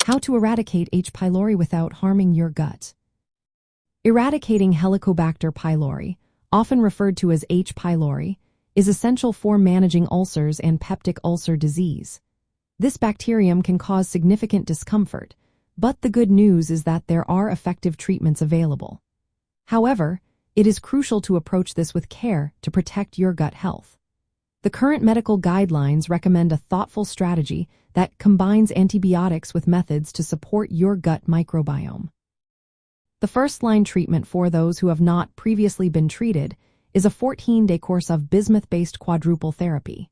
How to eradicate H. pylori without harming your gut. Eradicating Helicobacter pylori, often referred to as H. pylori, is essential for managing ulcers and peptic ulcer disease. This bacterium can cause significant discomfort, but the good news is that there are effective treatments available. However, it is crucial to approach this with care to protect your gut health. The current medical guidelines recommend a thoughtful strategy that combines antibiotics with methods to support your gut microbiome. The first-line treatment for those who have not previously been treated is a 14-day course of bismuth-based quadruple therapy.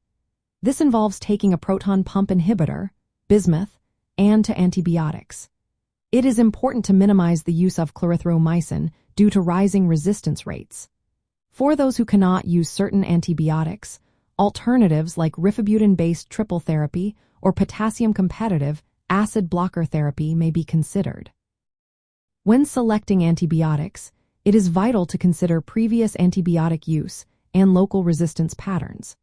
This involves taking a proton pump inhibitor, bismuth, and to antibiotics. It is important to minimize the use of clarithromycin due to rising resistance rates. For those who cannot use certain antibiotics, alternatives like rifabutin-based triple therapy or potassium-competitive acid blocker therapy may be considered. When selecting antibiotics, it is vital to consider previous antibiotic use and local resistance patterns.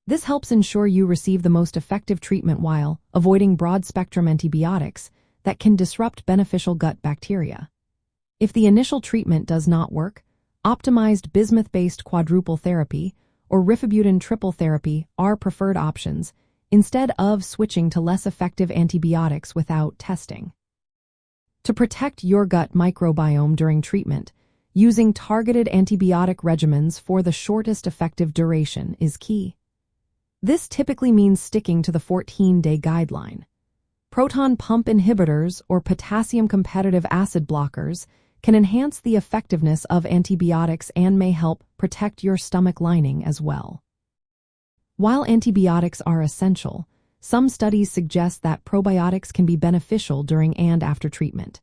This helps ensure you receive the most effective treatment while avoiding broad-spectrum antibiotics that can disrupt beneficial gut bacteria. If the initial treatment does not work, optimized bismuth-based quadruple therapy or rifabutin triple therapy are preferred options instead of switching to less effective antibiotics without testing. To protect your gut microbiome during treatment, using targeted antibiotic regimens for the shortest effective duration is key. This typically means sticking to the 14-day guideline. Proton pump inhibitors or potassium-competitive acid blockers can enhance the effectiveness of antibiotics and may help protect your stomach lining as well. While antibiotics are essential, some studies suggest that probiotics can be beneficial during and after treatment.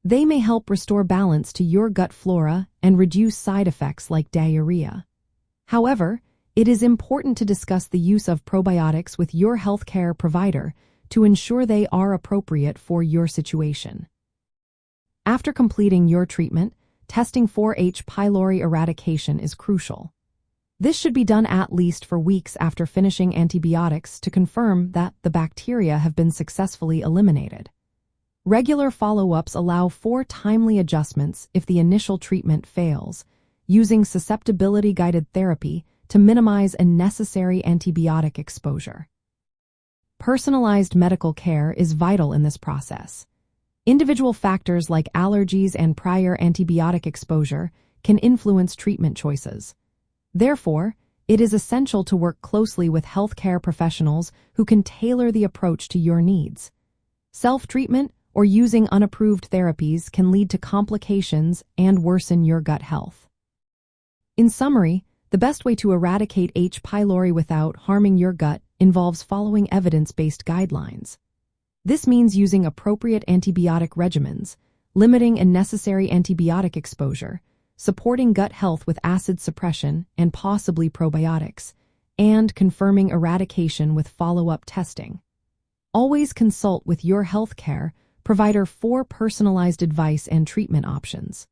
They may help restore balance to your gut flora and reduce side effects like diarrhea. However, it is important to discuss the use of probiotics with your healthcare provider to ensure they are appropriate for your situation. After completing your treatment, testing for H. pylori eradication is crucial. This should be done at least for weeks after finishing antibiotics to confirm that the bacteria have been successfully eliminated. Regular follow-ups allow for timely adjustments if the initial treatment fails, using susceptibility-guided therapy to minimize unnecessary antibiotic exposure. Personalized medical care is vital in this process. Individual factors like allergies and prior antibiotic exposure can influence treatment choices. Therefore, it is essential to work closely with healthcare professionals who can tailor the approach to your needs. Self-treatment or using unapproved therapies can lead to complications and worsen your gut health. In summary, the best way to eradicate H. pylori without harming your gut involves following evidence-based guidelines. This means using appropriate antibiotic regimens, limiting unnecessary antibiotic exposure, supporting gut health with acid suppression and possibly probiotics, and confirming eradication with follow-up testing. Always consult with your healthcare provider for personalized advice and treatment options.